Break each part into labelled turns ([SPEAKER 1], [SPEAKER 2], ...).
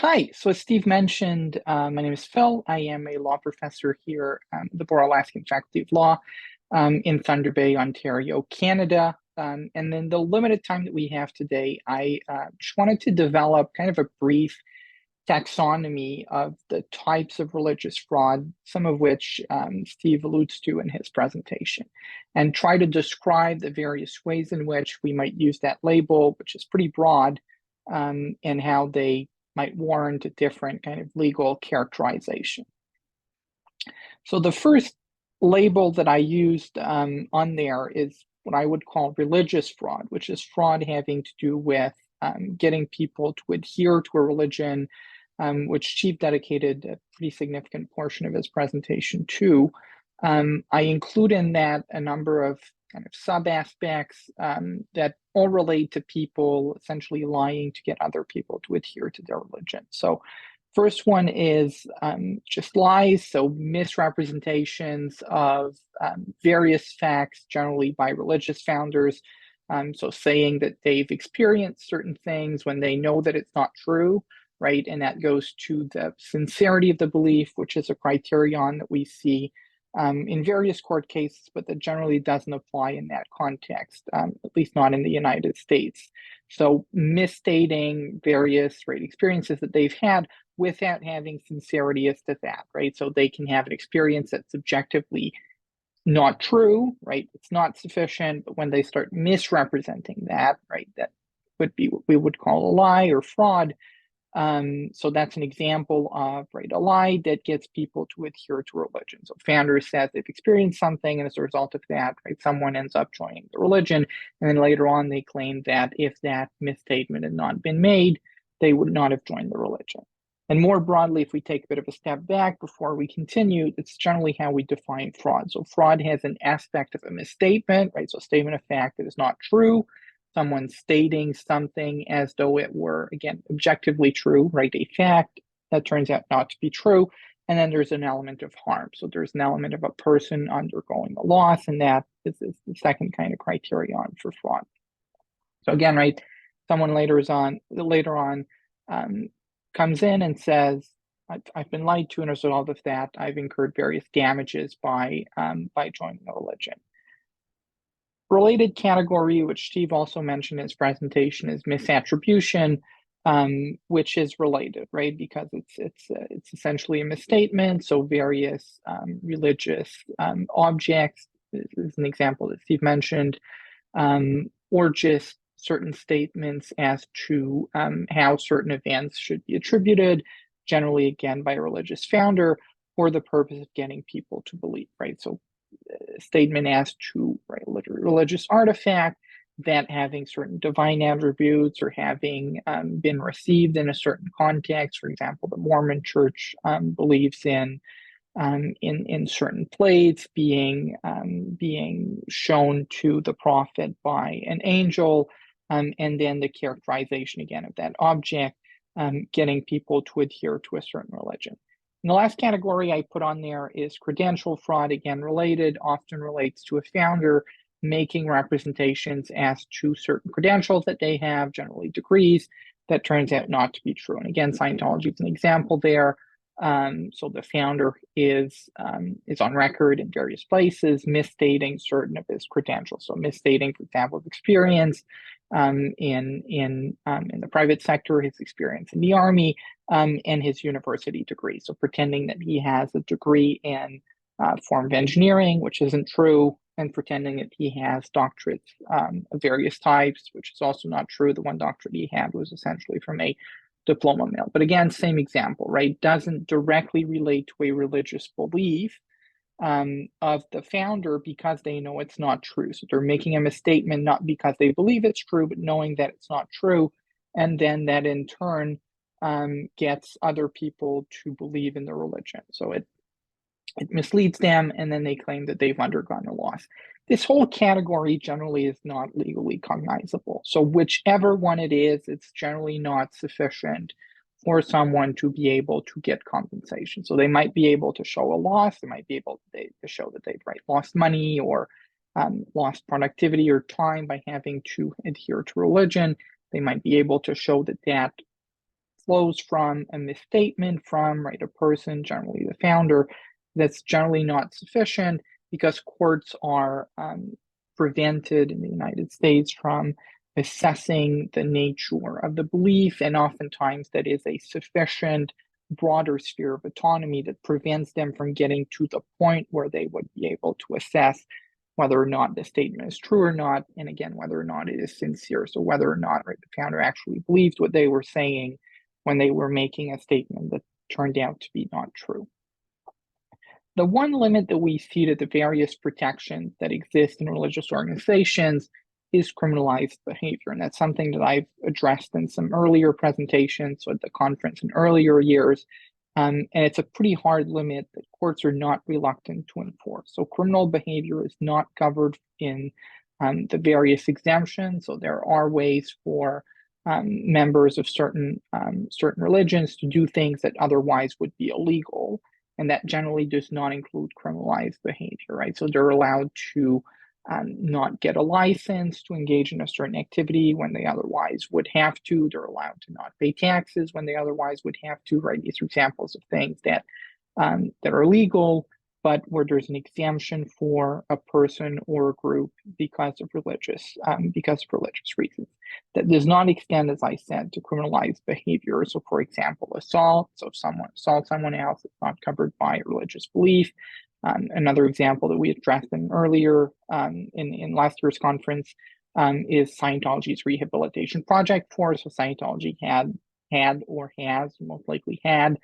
[SPEAKER 1] Hi, so as Steve mentioned, my name is Phil. I am a law professor here at the Boral Alaskan Faculty of Law in Thunder Bay, Ontario, Canada. And then the limited time that we have today, I just wanted to develop kind of a brief taxonomy of the types of religious fraud, some of which Steve alludes to in his presentation, and try to describe the various ways in which we might use that label, which is pretty broad, and how they might warrant a different kind of legal characterization. So the first label that I used on there is what I would call religious fraud, which is fraud having to do with getting people to adhere to a religion, which Steve dedicated a pretty significant portion of his presentation to. I include in that a number of kind of sub-aspects that all relate to people essentially lying to get other people to adhere to their religion. So first one is just lies, so misrepresentations of various facts, generally by religious founders. So saying that they've experienced certain things when they know that it's not true, right? And that goes to the sincerity of the belief, which is a criterion that we see in various court cases, but that generally doesn't apply in that context, at least not in the United States. So misstating various experiences that they've had without having sincerity as to that, right? So they can have an experience that's objectively not true, right? It's not sufficient, but when they start misrepresenting that, right, that would be what we would call a lie or fraud. So that's an example of a lie that gets people to adhere to religion. So founder says they've experienced something, and as a result of that, someone ends up joining the religion, and then later on they claim that if that misstatement had not been made, they would not have joined the religion. And more broadly, if we take a bit of a step back before we continue, it's generally how we define fraud. So fraud has an aspect of a misstatement, right? So a statement of fact that is not true. Someone stating something as though it were, again, objectively true, right? A fact that turns out not to be true. And then there's an element of harm. So there's an element of a person undergoing a loss, and that is the second kind of criterion for fraud. So again, right, someone later on comes in and says, I've been lied to, and as a result of that, I've incurred various damages by joining the religion. Related category, which Steve also mentioned in his presentation, is misattribution, which is related, right? Because it's essentially a misstatement. So various religious objects is an example that Steve mentioned, or just certain statements as to how certain events should be attributed, generally again by a religious founder, for the purpose of getting people to believe, right? So statement as to religious artifact that having certain divine attributes or having been received in a certain context. For example, the Mormon Church believes in certain plates being shown to the prophet by an angel, and then the characterization again of that object, getting people to adhere to a certain religion. And the last category I put on there is credential fraud, again related, often relates to a founder making representations as to certain credentials that they have, generally degrees, that turns out not to be true. And again, Scientology is an example there. So the founder is on record in various places misstating certain of his credentials. So misstating, for example, of experience in the private sector, his experience in the Army, and his university degree. So pretending that he has a degree in form of engineering, which isn't true, and pretending that he has doctorates of various types, which is also not true. The one doctorate he had was essentially from a diploma mill. But again, same example, right? Doesn't directly relate to a religious belief of the founder because they know it's not true. So they're making a misstatement not because they believe it's true, but knowing that it's not true. And then that in turn gets other people to believe in the religion. So it misleads them, and then they claim that they've undergone a loss. This whole category generally is not legally cognizable. So whichever one it is, it's generally not sufficient for someone to be able to get compensation. So they might be able to show a loss, they might be able to show that they've lost money or lost productivity or time by having to adhere to religion. They might be able to show that flows from a misstatement from, right, a person, generally the founder, that's generally not sufficient because courts are prevented in the United States from assessing the nature of the belief, and oftentimes that is a sufficient broader sphere of autonomy that prevents them from getting to the point where they would be able to assess whether or not the statement is true or not, and again, whether or not it is sincere. So whether or not, right, the founder actually believed what they were saying when they were making a statement that turned out to be not true. The one limit that we see to the various protections that exist in religious organizations is criminalized behavior. And that's something that I've addressed in some earlier presentations at the conference in earlier years. And it's a pretty hard limit that courts are not reluctant to enforce. So criminal behavior is not covered in the various exemptions. So there are ways for members of certain religions to do things that otherwise would be illegal. And that generally does not include criminalized behavior, right? So they're allowed to not get a license to engage in a certain activity when they otherwise would have to. They're allowed to not pay taxes when they otherwise would have to, right? These are examples of things that are legal, but where there's an exemption for a person or a group because of religious reasons. That does not extend, as I said, to criminalized behavior. So, for example, assault. So if someone assaults someone else, it's not covered by religious belief. Another example that we addressed earlier in last year's conference is Scientology's rehabilitation project force. So Scientology had or has most likely had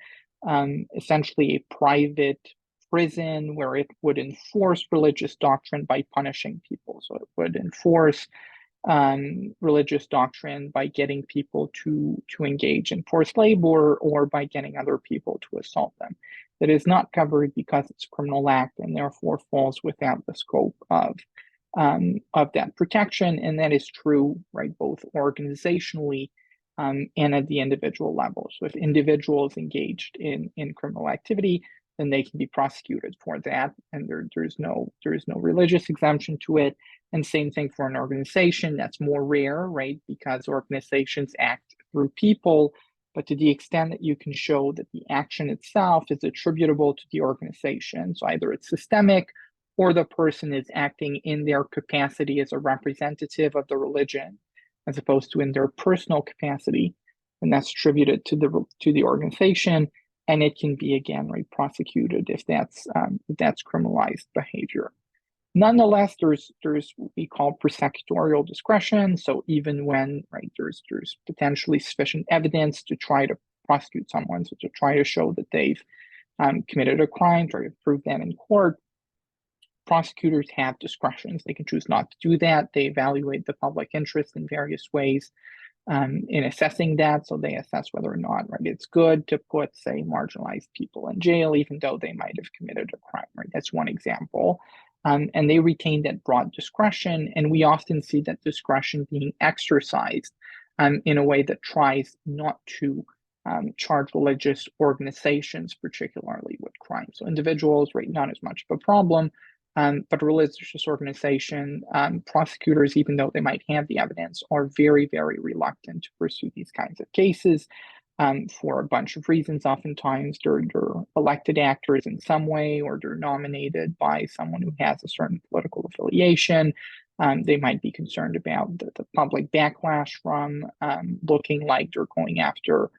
[SPEAKER 1] essentially a private prison where it would enforce religious doctrine by punishing people. So it would enforce religious doctrine by getting people to engage in forced labor or by getting other people to assault them. That is not covered because it's a criminal act and therefore falls without the scope of that protection. And that is true, right, both organizationally and at the individual level. So if individuals engaged in criminal activity, then they can be prosecuted for that, and there's no religious exemption to it. And same thing for an organization. That's more rare, right? Because organizations act through people, but to the extent that you can show that the action itself is attributable to the organization, so either it's systemic or the person is acting in their capacity as a representative of the religion, as opposed to in their personal capacity, and that's attributed to the organization. And it can be, again, right, prosecuted if that's criminalized behavior. Nonetheless, there's what we call prosecutorial discretion. So even when, right, there's potentially sufficient evidence to try to prosecute someone, so to try to show that they've committed a crime, try to prove that in court, prosecutors have discretions. They can choose not to do that. They evaluate the public interest in various ways in assessing that. So they assess whether or not, right, it's good to put, say, marginalized people in jail, even though they might have committed a crime, right? That's one example. And they retain that broad discretion. And we often see that discretion being exercised in a way that tries not to charge religious organizations, particularly with crime. So individuals, right, not as much of a problem, but religious organization prosecutors, even though they might have the evidence, are very, very reluctant to pursue these kinds of cases for a bunch of reasons. Oftentimes, they're elected actors in some way, or they're nominated by someone who has a certain political affiliation. They might be concerned about the public backlash from looking like they're going after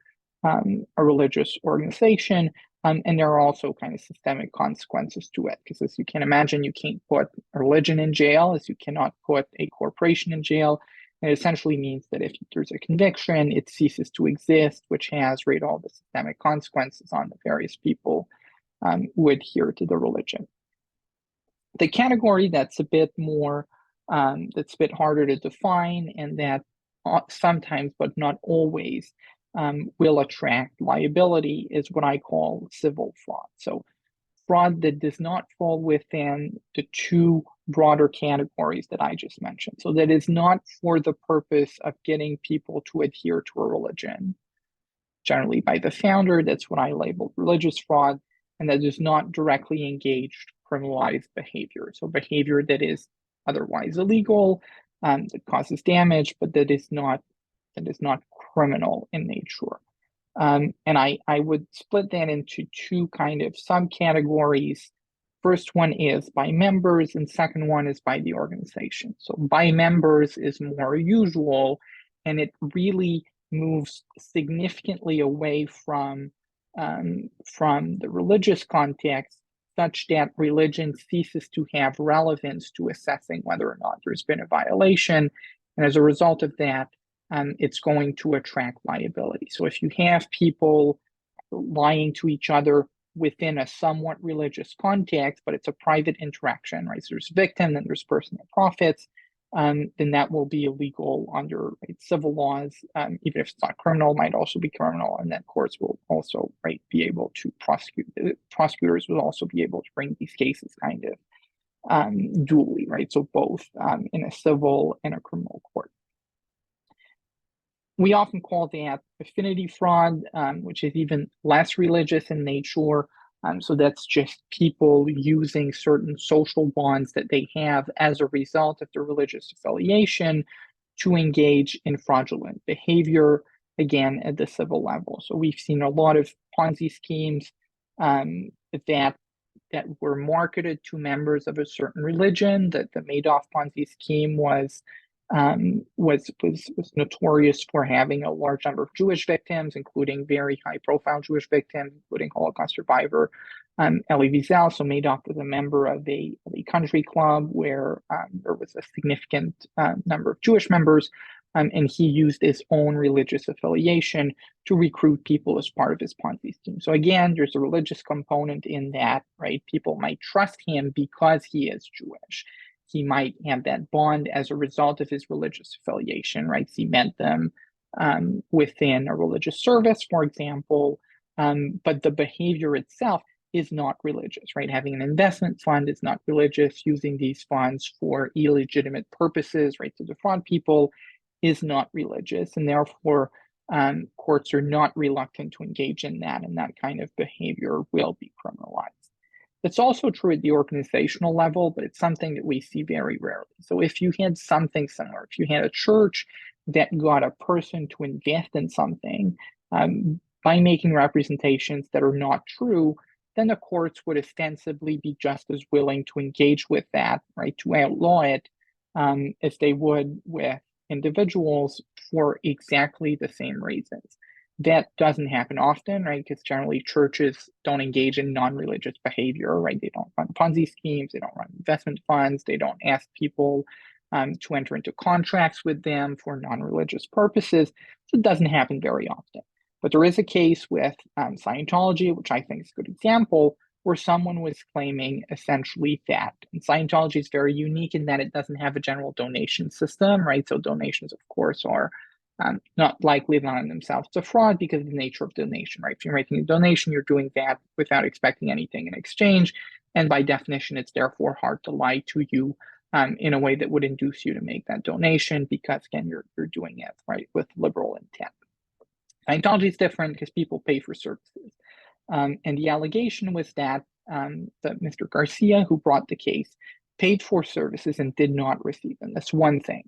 [SPEAKER 1] a religious organization. And there are also kind of systemic consequences to it, because as you can imagine, you can't put a religion in jail, as you cannot put a corporation in jail. It essentially means that if there's a conviction, it ceases to exist, which has, right, all the systemic consequences on the various people who adhere to the religion. The category that's a bit more, that's a bit harder to define, and that sometimes, but not always, will attract liability is what I call civil fraud. So fraud that does not fall within the two broader categories that I just mentioned. So that is not for the purpose of getting people to adhere to a religion, generally by the founder. That's what I labeled religious fraud, and that does not directly engage criminalized behavior. So behavior that is otherwise illegal, that causes damage, but that is not criminal in nature. And I would split that into two kind of subcategories. First one is by members, and second one is by the organization. So by members is more usual, and it really moves significantly away from the religious context, such that religion ceases to have relevance to assessing whether or not there's been a violation. And as a result of that, it's going to attract liability. So if you have people lying to each other within a somewhat religious context, but it's a private interaction, right? So there's a victim, then there's person that profits, then that will be illegal under civil laws. Even if it's not criminal, it might also be criminal, and then courts will also be able to prosecute. Prosecutors will also be able to bring these cases kind of dually, right? So both in a civil and a criminal court. We often call that affinity fraud, which is even less religious in nature. So that's just people using certain social bonds that they have as a result of their religious affiliation to engage in fraudulent behavior, again, at the civil level. So we've seen a lot of Ponzi schemes that were marketed to members of a certain religion. That the Madoff Ponzi scheme was notorious for having a large number of Jewish victims, including very high-profile Jewish victims, including Holocaust survivor Elie Wiesel. So Madoff was a member of a country club where there was a significant number of Jewish members, and he used his own religious affiliation to recruit people as part of his Ponzi scheme. So again, there's a religious component in that, right? People might trust him because he is Jewish. He might have that bond as a result of his religious affiliation, right? Cement them within a religious service, for example, but the behavior itself is not religious, right? Having an investment fund is not religious. Using these funds for illegitimate purposes, right, to defraud people is not religious, and therefore courts are not reluctant to engage in that, and that kind of behavior will be criminalized. It's also true at the organizational level, but it's something that we see very rarely. So if you had something similar, if you had a church that got a person to invest in something by making representations that are not true, then the courts would ostensibly be just as willing to engage with that, right, to outlaw it, as they would with individuals for exactly the same reasons. That doesn't happen often, right? Because generally churches don't engage in non-religious behavior, right? They don't run Ponzi schemes, they don't run investment funds, they don't ask people to enter into contracts with them for non-religious purposes. So it doesn't happen very often. But there is a case with Scientology, which I think is a good example, where someone was claiming essentially that. And Scientology is very unique in that it doesn't have a general donation system, right? So donations, of course, are not likely not in themselves to fraud because of the nature of donation, right? If you're making a donation, you're doing that without expecting anything in exchange. And by definition, it's therefore hard to lie to you in a way that would induce you to make that donation because, again, you're doing it, right, with liberal intent. Scientology is different because people pay for services. And the allegation was that Mr. Garcia, who brought the case, paid for services and did not receive them. That's one thing.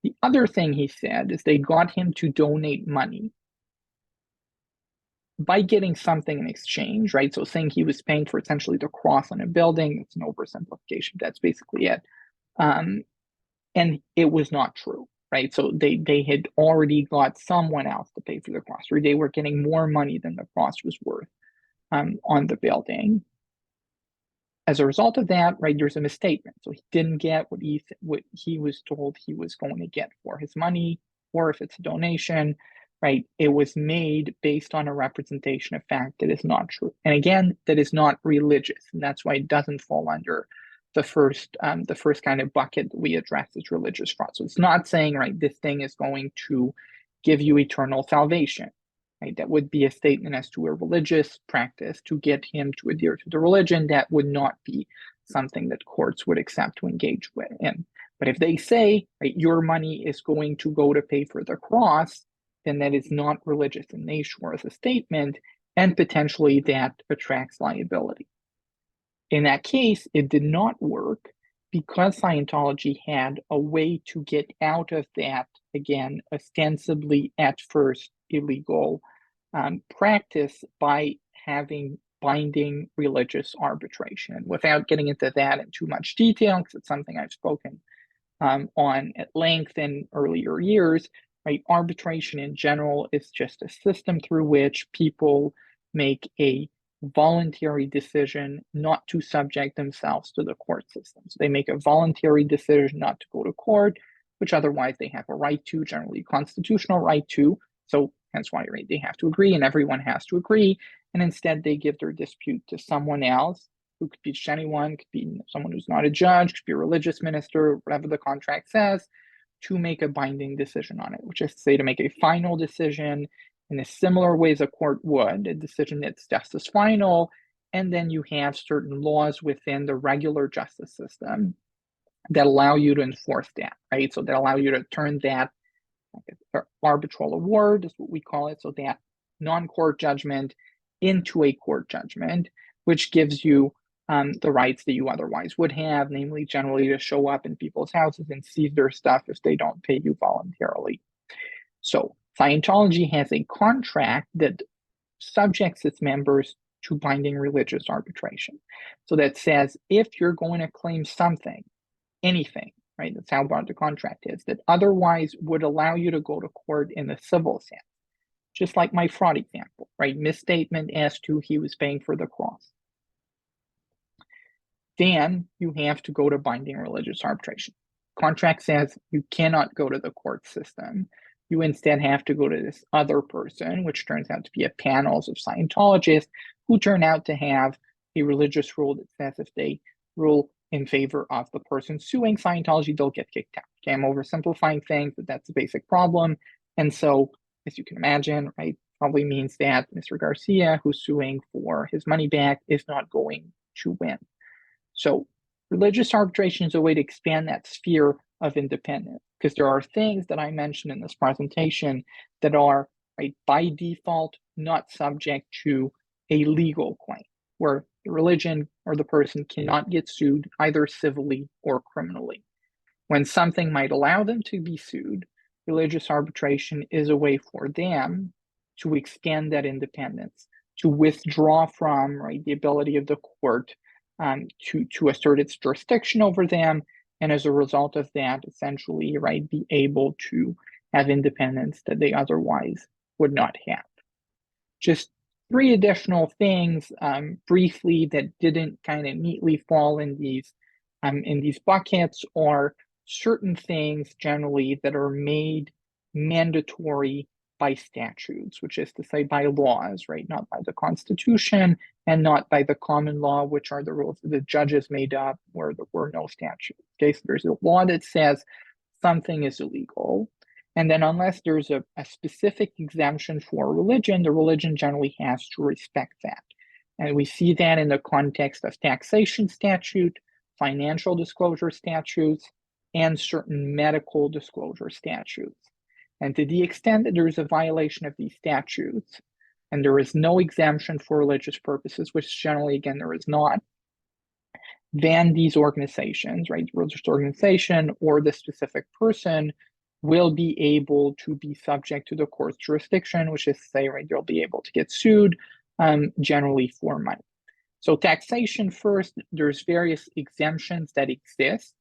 [SPEAKER 1] The other thing he said is they got him to donate money by getting something in exchange, right? So saying he was paying for essentially the cross on a building, it's an oversimplification. That's basically it. And it was not true, right? So they had already got someone else to pay for the cross, or they were getting more money than the cross was worth on the building. As a result of that, right, there's a misstatement. So he didn't get what he was told he was going to get for his money, or if it's a donation, right, it was made based on a representation of fact that is not true. And again, that is not religious, and that's why it doesn't fall under the first kind of bucket that we address as religious fraud. So it's not saying, right, this thing is going to give you eternal salvation. Right? That would be a statement as to a religious practice to get him to adhere to the religion. That would not be something that courts would accept to engage with him. But if they say, right, your money is going to go to pay for the cross, then that is not religious in nature as a statement, and potentially that attracts liability. In that case, it did not work because Scientology had a way to get out of that, again, ostensibly at first illegal practice by having binding religious arbitration. Without getting into that in too much detail, because it's something I've spoken on at length in earlier years, right? Arbitration in general is just a system through which people make a voluntary decision not to subject themselves to the court system. So they make a voluntary decision not to go to court, which otherwise they have a right to, generally a constitutional right to. So hence why, right, they have to agree and everyone has to agree. And instead they give their dispute to someone else, who could be just anyone, could be someone who's not a judge, could be a religious minister, whatever the contract says, to make a binding decision on it, which is to say to make a final decision in a similar way as a court would, a decision that's just as final. And then you have certain laws within the regular justice system that allow you to enforce that, right? So that allow you to turn that arbitral award, is what we call it, so that non-court judgment into a court judgment, which gives you the rights that you otherwise would have, namely generally to show up in people's houses and seize their stuff if they don't pay you voluntarily. So Scientology has a contract that subjects its members to binding religious arbitration. So that says if you're going to claim something, anything, right, that's how broad the contract is, that otherwise would allow you to go to court in the civil sense, just like my fraud example, right, misstatement as to he was paying for the cross, then you have to go to binding religious arbitration. Contract says you cannot go to the court system. You instead have to go to this other person, which turns out to be a panels of Scientologists who turn out to have a religious rule that says if they rule in favor of the person suing Scientology, they'll get kicked out. Okay, I'm oversimplifying things, but that's the basic problem. And so, as you can imagine, right, probably means that Mr. Garcia, who's suing for his money back, is not going to win. So religious arbitration is a way to expand that sphere of independence, because there are things that I mentioned in this presentation that are, right, by default not subject to a legal claim, where the religion or the person cannot get sued either civilly or criminally. When something might allow them to be sued, religious arbitration is a way for them to extend that independence, to withdraw from, right, the ability of the court to assert its jurisdiction over them, and as a result of that, essentially, right, be able to have independence that they otherwise would not have. Just three additional things briefly that didn't kind of neatly fall in these buckets are certain things generally that are made mandatory by statutes, which is to say by laws, right? Not by the Constitution and not by the common law, which are the rules that the judges made up where there were no statutes. Okay, so there's a law that says something is illegal. And then unless there's a specific exemption for religion, the religion generally has to respect that. And we see that in the context of taxation statute, financial disclosure statutes, and certain medical disclosure statutes. And to the extent that there is a violation of these statutes, and there is no exemption for religious purposes, which generally, again, there is not, then these organizations, right, religious organization or the specific person will be able to be subject to the court's jurisdiction, which is to say, right, they'll be able to get sued generally for money. So taxation first, there's various exemptions that exist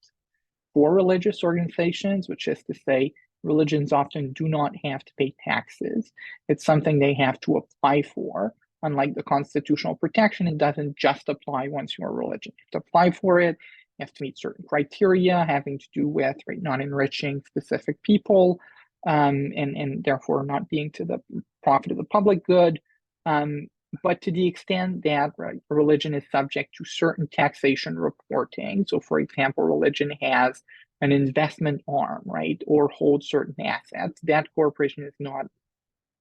[SPEAKER 1] for religious organizations, which is to say, religions often do not have to pay taxes. It's something they have to apply for. Unlike the constitutional protection, it doesn't just apply once you're a religion. You have to apply for it. You have to meet certain criteria having to do with, right, not enriching specific people and therefore not being to the profit of the public good. But to the extent that, right, religion is subject to certain taxation reporting, so for example, religion has an investment arm, right, or holds certain assets, that corporation is not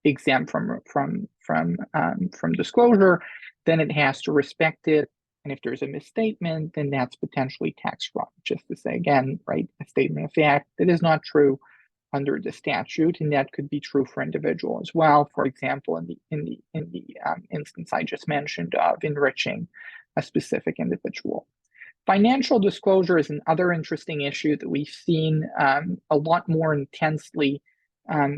[SPEAKER 1] exempt from disclosure, then it has to respect it. And if there's a misstatement, then that's potentially tax fraud. Just to say again, right, a statement of fact that is not true under the statute, and that could be true for individual as well. For example, in the instance I just mentioned of enriching a specific individual. Financial disclosure is another interesting issue that we've seen a lot more intensely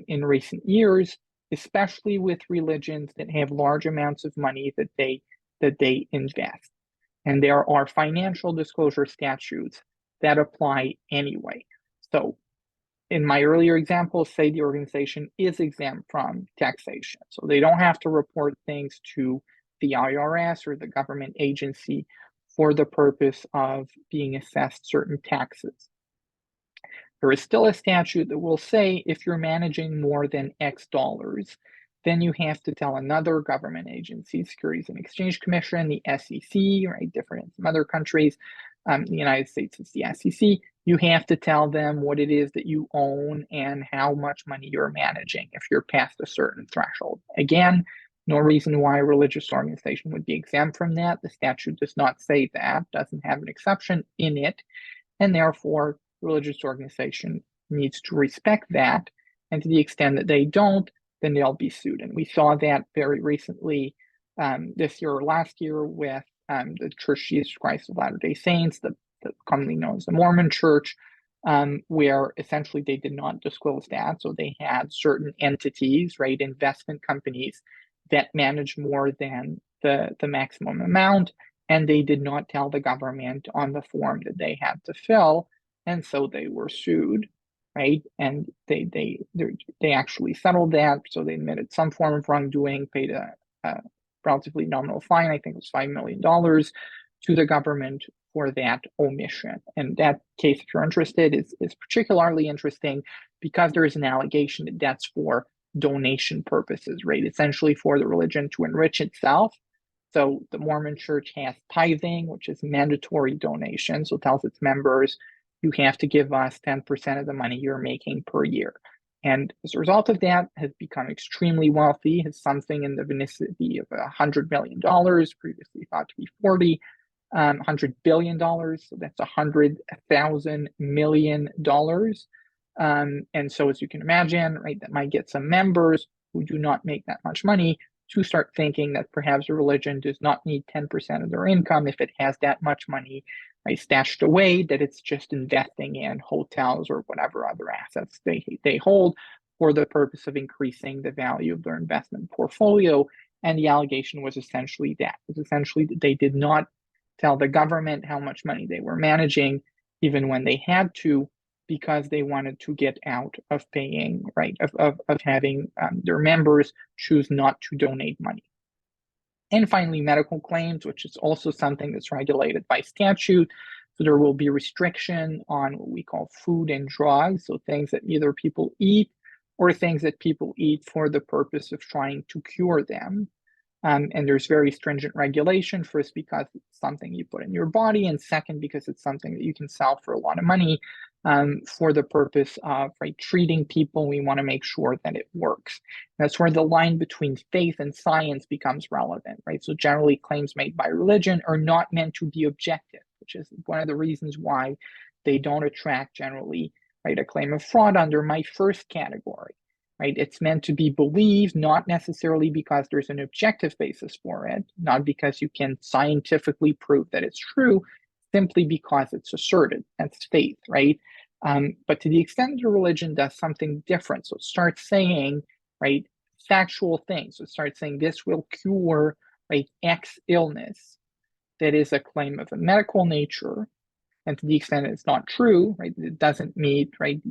[SPEAKER 1] in recent years. especially with religions that have large amounts of money that they invest. And there are financial disclosure statutes that apply anyway. So in my earlier example, say the organization is exempt from taxation. So they don't have to report things to the IRS or the government agency for the purpose of being assessed certain taxes. There is still a statute that will say if you're managing more than X dollars, then you have to tell another government agency, Securities and Exchange Commission, the SEC, right? Different in some other countries. In the United States, it's the SEC. You have to tell them what it is that you own and how much money you're managing if you're past a certain threshold. Again, no reason why a religious organization would be exempt from that. The statute does not say that, doesn't have an exception in it, and therefore religious organization needs to respect that. And to the extent that they don't, then they'll be sued. And we saw that very recently this year or last year with the Church of Jesus Christ of Latter-day Saints, the commonly known as the Mormon Church, where essentially they did not disclose that. So they had certain entities, right, investment companies that managed more than the maximum amount, and they did not tell the government on the form that they had to fill, and so they were sued, right? And they actually settled that, so they admitted some form of wrongdoing, paid a relatively nominal fine, I think it was $5 million, to the government for that omission. And that case, if you're interested, is particularly interesting because there is an allegation that that's for donation purposes, right? Essentially for the religion to enrich itself. So the Mormon Church has tithing, which is mandatory donation. So it tells its members, you have to give us 10% of the money you're making per year. And as a result of that, has become extremely wealthy, has something in the vicinity of $100 million, previously thought to be 40, $100 billion. So that's $100,000 million. And so as you can imagine, right, that might get some members who do not make that much money to start thinking that perhaps a religion does not need 10% of their income if it has that much money, right, stashed away, that it's just investing in hotels or whatever other assets they hold for the purpose of increasing the value of their investment portfolio. And the allegation was essentially that. It was essentially that they did not tell the government how much money they were managing, even when they had to, because they wanted to get out of paying, right, of having their members choose not to donate money. And finally, medical claims, which is also something that's regulated by statute. So there will be restriction on what we call food and drugs, so things that either people eat or things that people eat for the purpose of trying to cure them. And there's very stringent regulation, first because it's something you put in your body, and second because it's something that you can sell for a lot of money for the purpose of, right, treating people. We want to make sure that it works. That's where the line between faith and science becomes relevant, right? So generally claims made by religion are not meant to be objective, which is one of the reasons why they don't attract generally, right, a claim of fraud under my first category. Right? It's meant to be believed, not necessarily because there's an objective basis for it, not because you can scientifically prove that it's true, simply because it's asserted. That's faith, right? But to the extent that religion does something different, so it starts saying, right, factual things. So it starts saying this will cure, right, X illness, that is a claim of a medical nature. And to the extent it's not true, right, it doesn't meet, right,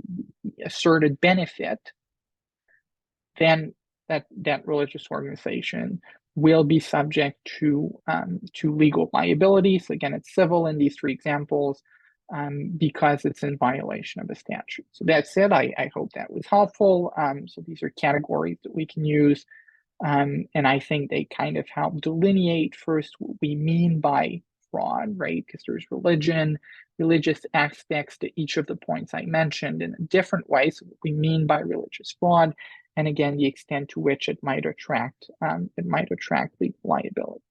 [SPEAKER 1] asserted benefit, then that religious organization will be subject to legal liability. So again, it's civil in these three examples because it's in violation of a statute. So that's it. I hope that was helpful. So these are categories that we can use. And I think they kind of help delineate first what we mean by fraud, right? Because there's religious aspects to each of the points I mentioned in a different way. So what we mean by religious fraud, and again, the extent to which it might attract legal liability.